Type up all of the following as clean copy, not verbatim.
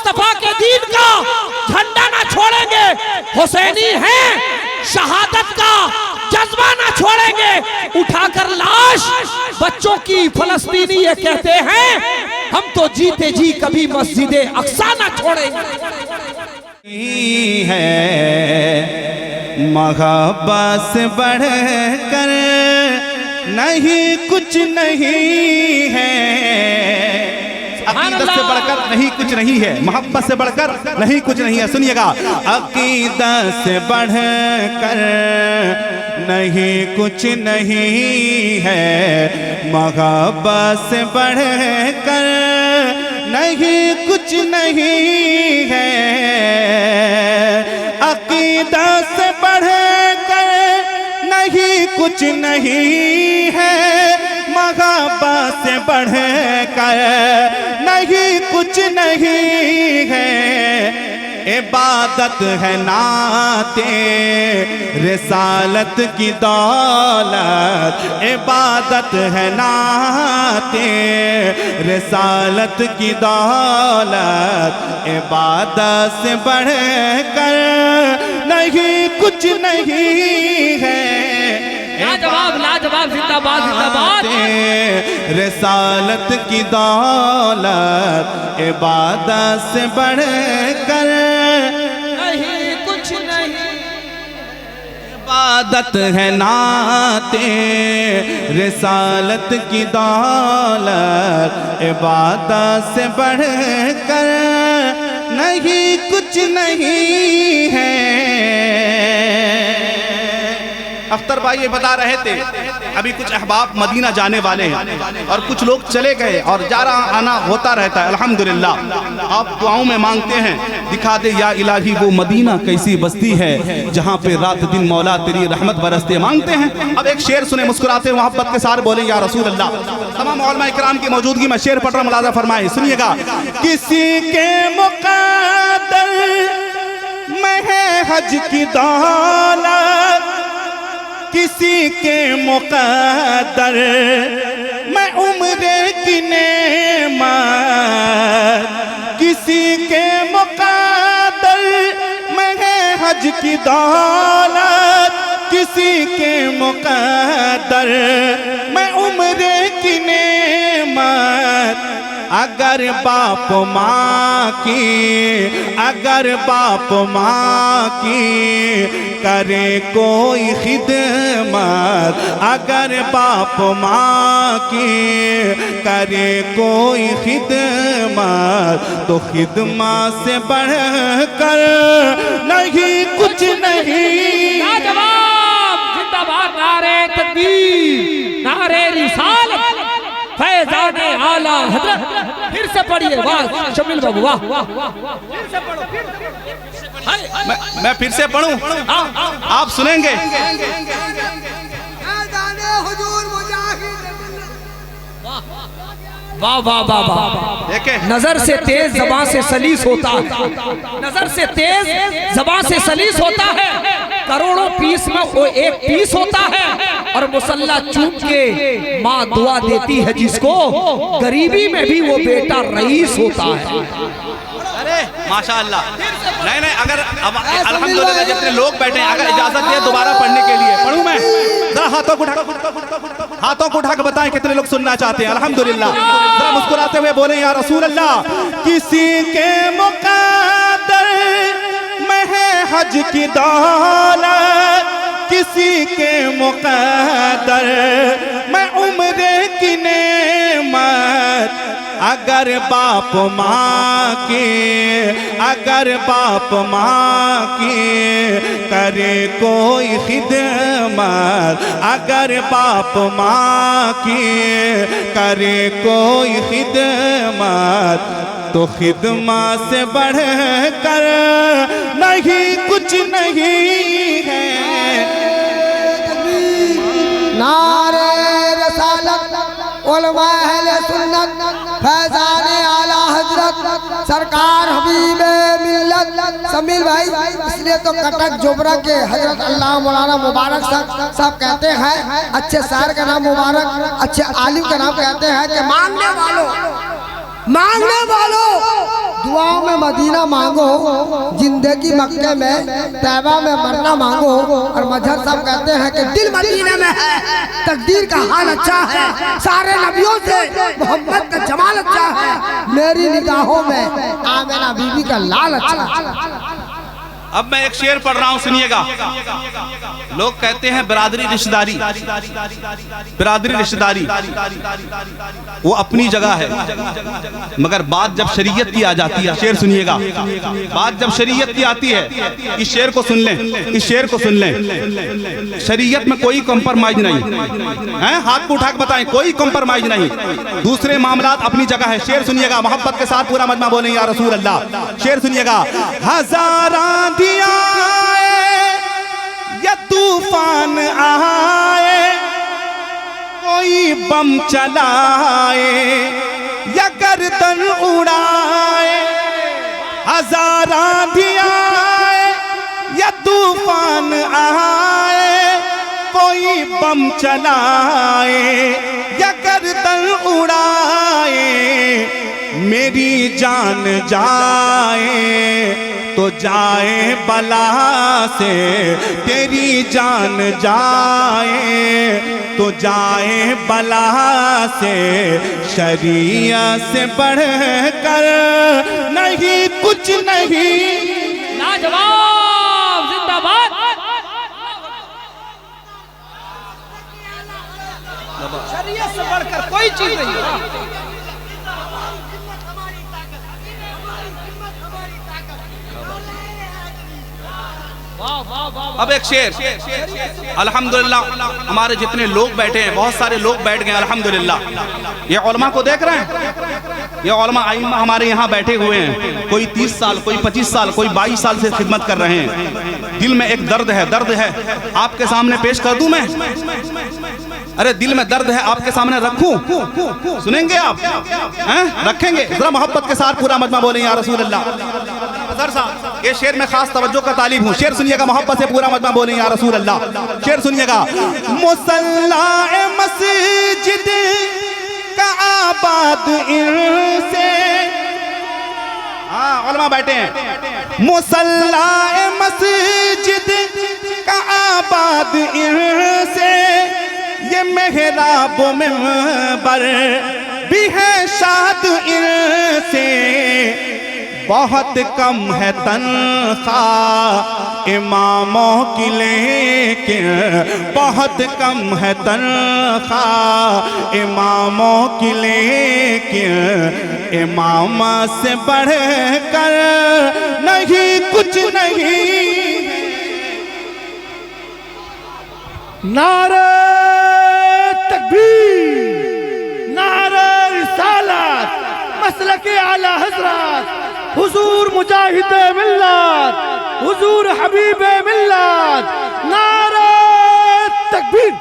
मुस्तफा के दीन का झंडा ना छोड़ेंगे, हुसैनी हैं, शहादत का जज्बा ना छोड़ेंगे। उठाकर लाश बच्चों की फलस्तीनी ये कहते हैं, हम तो जीते जी कभी मस्जिद अक्सा ना छोड़ेंगे। है मोहब्बत से बढ़कर नहीं कुछ नहीं है, अकीदत से बढ़कर नहीं कुछ नहीं है, मोहब्बत से बढ़कर नहीं कुछ नहीं है। सुनिएगा, अकीदत से बढ़कर नहीं कुछ नहीं है, मोहब्बत से बढ़कर नहीं कुछ नहीं है, अकीदत से बढ़कर नहीं कुछ नहीं है, मोहब्बत से बढ़कर नहीं कुछ नहीं है। इबादत है नाते रिसालत की दौलत, इबादत है नाते रिसालत की दौलत, इबादत से बढ़कर नहीं कुछ नहीं है। लाजवाब लाजवाब, जिंदाबाद जिंदाबाद। रिसालत की दौलत इबादत से बढ़कर नहीं कुछ नहीं, इबादत है नाते रिसालत की दौलत, इबादत से बढ़कर नहीं कुछ नहीं है। अख्तर भाई ये बता रहे थे, अभी कुछ अहबाब मदीना जाने वाले हैं और कुछ लोग चले गए और जा रहा आना होता रहता है। अल्हम्दुलिल्लाह आप दुआओं में मांगते हैं, दिखा दे या इलाही वो मदीना कैसी बस्ती है जहाँ पे रात दिन मौला तेरी रहमत बरसते। मांगते हैं। अब एक शेर सुने, मुस्कुराते मोहब्बत के साथ बोले या रसूल अल्लाह। तमाम उलमा इकराम की मौजूदगी में शेर पढ़ रहा, मुलाजा फरमाए, सुनिएगा। किसी के मुक़द्दर में है हज की दौलत, किसी के मुक़द्दर मैं उम्रे की नेमत, किसी के मुक़द्दर मैं है हज की दौलत, किसी के मुक़द्दर मैं उम्रे की नेमत। अगर बाप माँ की, अगर बाप माँ की करे कोई खिदमत, अगर बाप माँ की करे कोई खिदमत, तो खिदमत से बढ़कर नहीं कुछ नहीं। जिंदाबाद, नारे तकबीर, नारे रिसालत, फैज़ाने आला हज़रत। फिर से पढ़िए, वाह शमील बाबू, वाह फिर से पढ़ो, मैं फिर से पढ़ूं, आप सुनेंगे। वाह वाह वाह वाह। देखें, नजर से तेज ज़बान से सलीस होता है, नजर से तेज ज़बान से सलीस होता है, करोड़ों पीस में वो एक पीस होता है, और मुसल्ला चूम के माँ दुआ देती है जिसको, गरीबी में भी वो बेटा रईस होता है। अरे माशाअल्लाह। नहीं नहीं, अगर अब अल्हम्दुलिल्लाह जितने लोग बैठे हैं, अगर इजाजत दे दोबारा पढ़ने के लिए पढ़ूं मैं। जरा हाथों को उठा के बताएं कितने लोग सुनना चाहते हैं। अल्हम्दुलिल्लाह, जरा मुस्कुराते हुए बोले या रसूल अल्लाह। किसी के मुक़द्दर में है हज की दौलत, किसी के मुक़द्दर मैं उम्रे की नेमत। अगर बाप माँ की, अगर बाप माँ की करे कोई खिदमत, अगर बाप माँ की करे कोई खिदमत, तो खिदमत से बढ़कर नहीं कुछ नहीं है। नारे रसालत, उलमा अहले सुन्नत, फैज़ाने आला हजरत सरकार हबीबे मिल्लत शमील भाई। इसलिए तो कटक जोबरा के हजरत अल्लाह मौलाना मुबारक साहब कहते हैं, अच्छे शायर का नाम मुबारक, अच्छे आलिम का नाम कहते हैं कि मांगने वालों दुआओं में मदीना मांगो, जिंदगी मक्के में, तैबा में मरना मांगो। और मजहर साहब कहते हैं कि दिल मदीने में है, तकदीर का हाल अच्छा है, सारे नबियों से मोहम्मद का जमाल अच्छा है, मेरी निगाहों में आमिना बीबी का लाल अच्छा है। अब मैं एक शेर पढ़ रहा हूं, सुनिएगा। लोग कहते हैं बिरादरी रिश्तेदारी, बिरादरी रिश्तेदारी वो अपनी जगह है, मगर बात जब शरीयत की आ जाती है, शेर सुनिएगा, बात जब शरीयत की आती है, इस शेर को सुन लें, इस शेर को सुन लें। शरीयत में कोई कंप्रोमाइज नहीं है, हाथ को उठा के बताएं, कोई कंप्रोमाइज नहीं। दूसरे मामलात अपनी जगह है। शेर सुनिएगा, मोहब्बत के साथ पूरा मजमा बोलें या रसूल अल्लाह। शेर सुनिएगा। हजारा आए या तूफान आए, कोई बम चलाए या गर्दन उड़ाए, हजार आंधियां आए या तूफान आए, कोई बम चलाए या गर्दन उड़ाए, मेरी जान जाए तो जाए बला से, तेरी जान जाए तो जाए बला से, शरीयत से बढ़कर नहीं कुछ नहीं। लाजवाब, जिंदाबाद। शरीयत से बढ़कर कोई चीज नहीं है। अब एक शेर। अल्हम्दुलिल्लाह हमारे जितने लोग बैठे हैं, बहुत सारे लोग बैठ गए अल्हम्दुलिल्लाह। ये उलमा को देख रहे हैं, ये उलमा आइम्मा हमारे यहाँ बैठे हुए हैं, कोई 30 साल, कोई 25 साल, कोई 22 साल से खिदमत कर रहे हैं। दिल में एक दर्द है, दर्द है, आपके सामने पेश कर दूं मैं? अरे दिल में दर्द है, आपके सामने रखूं? सुनेंगे आप? हैं? रखेंगे? जरा मोहब्बत के साथ पूरा मजमा बोलें या रसूल अल्लाह। ये शेर में खास तवज्जो का तालिब हूँ। शेर सुनिएगा, मोहब्बत से पूरा मजमा बोलें या रसूल अल्लाह। शेर सुनिएगा। मुसल्ला मस्जिद का आबाद इनसे, हाँ उलमा बैठे हैं। मुसल्ला मस्जिद का आबाद इनसे, ये मेहराब मिंबर भी है शाद इनसे, बहुत कम है तनख्वाह इमामों की लेकिन, बहुत कम है तनख्वाह इमामों की लेकिन, इमाम से बढ़कर नहीं कुछ नहीं। नारे तकबीर, नारे रिसालत, मसलके आला हजरत हुजूर मुजाहिद मिल्लत, हुजूर हबीब मिल्लत, नारे तकबीर।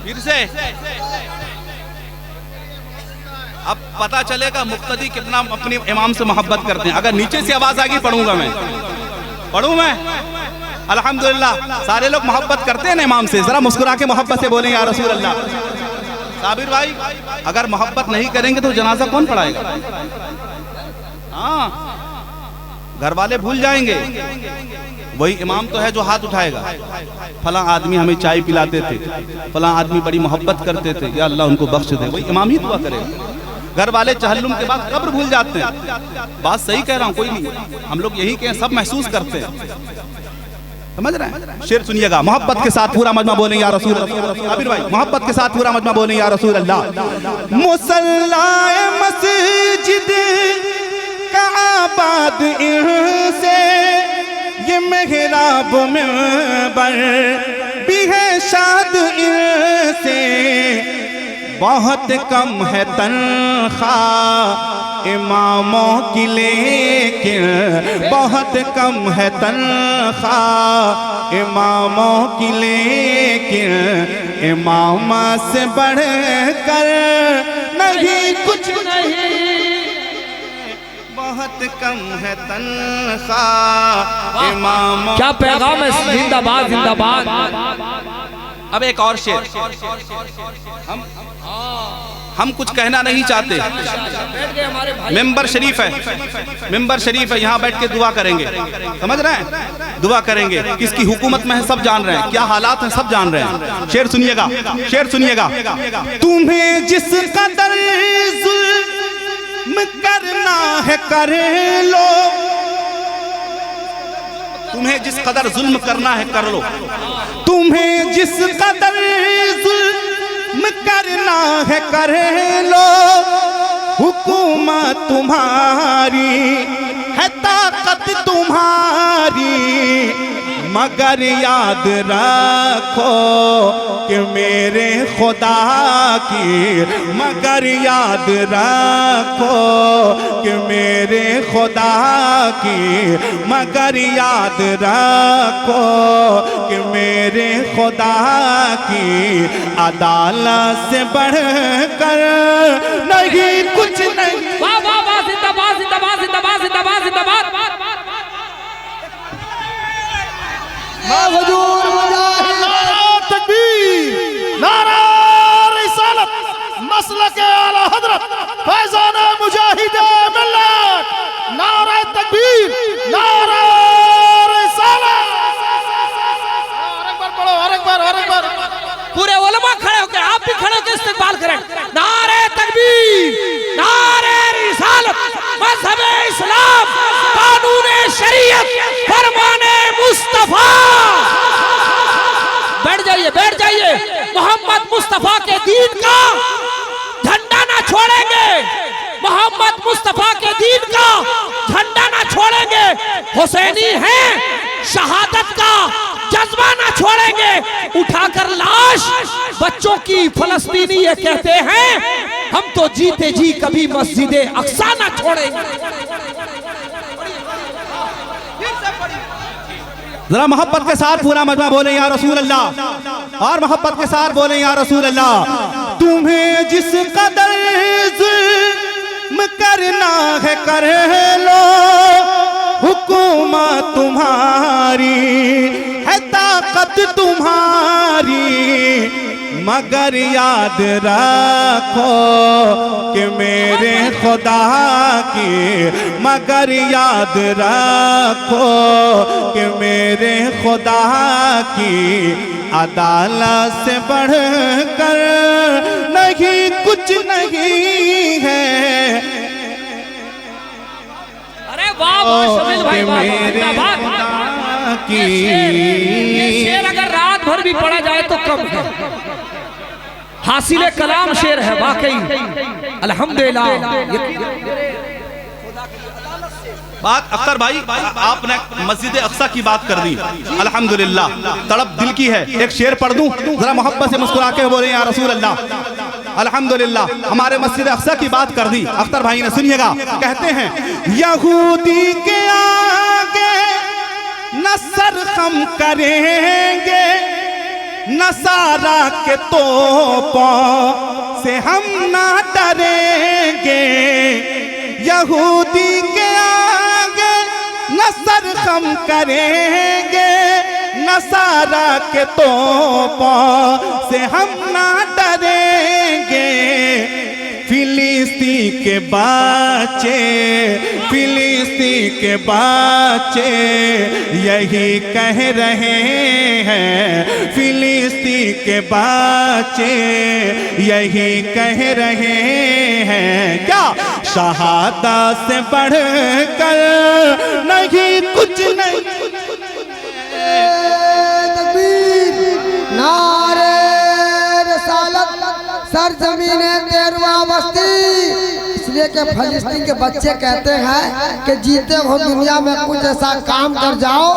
फिर से अब पता चलेगा मुक्तदी कितना अपने इमाम से मोहब्बत करते हैं। अगर नीचे से आवाज आएगी पढ़ूंगा मैं, पढ़ूं मैं? अल्हम्दुलिल्लाह सारे लोग मोहब्बत करते हैं ना इमाम से। जरा मुस्कुरा के मोहब्बत से बोलें या रसूल अल्लाह। साबिर भाई, अगर मोहब्बत नहीं करेंगे तो जनाजा कौन पढ़ाएगा? हाँ, घर वाले भूल जाएंगे, वही इमाम तो है जो हाथ उठाएगा। फला आदमी हमें चाय पिलाते थे, फला आदमी बड़ी मोहब्बत करते थे, या अल्लाह उनको बख्श दे, वही इमाम ही दुआ करेगा। घर वाले चहल्लुम के बाद कब्र भूल जाते हैं। बात सही कह रहा हूँ, कोई नहीं, हम लोग यही कहें, सब महसूस करते हैं, समझ रहे हैं? शेर सुनिएगा, मोहब्बत के साथ पूरा मजमा बोलें या रसूल अल्लाह। आबिर भाई, मोहब्बत के साथ पूरा मजमा बोलें या रसूल अल्लाह। मुसल्ला मस्जिद का आबाद इनसे, ये मेहराब मिंबर भी है शाद इनसे, बहुत कम है तनख्वाह इमामों की लेकिन, बहुत कम है तनख्वाह इमामों की लेकिन, इमाम से बढ़कर नहीं कुछ नहीं, बहुत कम है तनख्वाह इमामों। क्या पैगाम है? जिंदाबाद जिंदाबाद। अब एक और शेर, हम कुछ कहना नहीं चाहते, मेंबर शरीफ है, मेंबर शरीफ है, यहाँ बैठ के दुआ करेंगे, समझ रहे हैं, दुआ करेंगे, किसकी हुकूमत में है सब जान रहे हैं, क्या हालात हैं सब जान रहे हैं। शेर सुनिएगा, शेर सुनिएगा। तुम्हें जिस कदर जुल्म करना है कर लो, तुम्हें जिस कदर जुल्म करना है कर लो, तुम्हें जिस कदर जुल्म करना है कर लो, हुकूमत तुम्हारी है ताकत तुम्हारी, मगर याद रखो कि मेरे खुदा की, मगर याद रखो कि मेरे खुदा की, मगर याद रखो कि मेरे खुदा की, अदालत से बढ़कर नहीं कुछ नहीं। वाह वाह वाह, जिंदाबाद जिंदाबाद जिंदाबाद जिंदाबाद जिंदाबाद। तकबीर, नारा रिसालत, मसलक आला हजरत फैजान मुजाहिद मिल्लत, नारा तकबीर, नारा रिसालत। और एक बार पढ़ो, और एक बार, और एक बार। पूरे उलमा खड़े होकर, आप भी खड़े होकर इस्तेमाल करें। नारे तकबीर, नारे रिसालत, मज़हबे इस्लाम, कानूने शरीयत, फरमाने मुस्तफा। बैठ जाइए, बैठ जाइए। मोहम्मद मुस्तफा के दीन का झंडा ना छोड़ेंगे, मोहम्मद मुस्तफा के दीन का झंडा ना छोड़ेंगे। हुसैनी हैं, शहादत का जज्बा ना छोड़ेंगे। उठाकर लाश बच्चों की फलस्तीनी ये कहते हैं, हम तो जीते जी कभी मस्जिदे अक्सा ना छोड़ेंगे। जरा मोहब्बत के साथ पूरा मजमा बोले या रसूल अल्लाह, और मोहब्बत के साथ बोले या रसूल अल्लाह। तुम्हें जिस कदर जुल्म करना है कर लो, हुकूमत तुम्हारी है ताकत तुम्हारी, मगर याद रखो कि मेरे खुदा की, मगर याद रखो कि मेरे खुदा की, अदालत से बढ़कर नहीं कुछ नहीं है। अरे वाह वाह शमील भाई, वाह की। ये शेर अगर रात भर भी पढ़ा जाए तो कम है। हासिले कलाम शेर है वाकई, अल्हम्दुलिल्लाह। बात अख्तर भाई, आपने मस्जिद अक्सा की बात कर दी, अल्हम्दुलिल्लाह, तड़प दिल की है। एक शेर पढ़ दूं, जरा मोहब्बत से मुस्कुरा के बोले या रसूल अल्लाह। अल्हम्दुलिल्लाह, हमारे मस्जिद अक्सा की बात कर दी अख्तर भाई ने, सुनिएगा। कहते हैं, यहूदी के आगे न सर खम करेंगे, नसारा के तोपों से हम ना डरेंगे, यहूदी के आगे न सर खम करेंगे, नसारा के तोपों से हम ना डरेंगे। फिलिस्तीन के बच्चे, फिलिस्तीन के बच्चे यही कह रहे हैं, फिलिस्तीन के बच्चे यही कह रहे हैं, क्या शहादत से बढ़कर नहीं कुछ नहीं। नारे रिसालत, सरजमीने तेरवा बस्ती। इसलिए कि फलस्तीन के बच्चे कहते हैं कि जीते हो दुनिया में कुछ ऐसा काम कर जाओ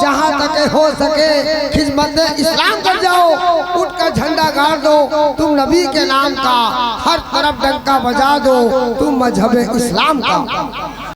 जहाँ तक हो सके खिदमत इस्लाम कर जाओ। उठकर झंडा गाड़ दो तुम नबी के नाम का, हर तरफ डंका बजा दो तुम मजहब इस्लाम का।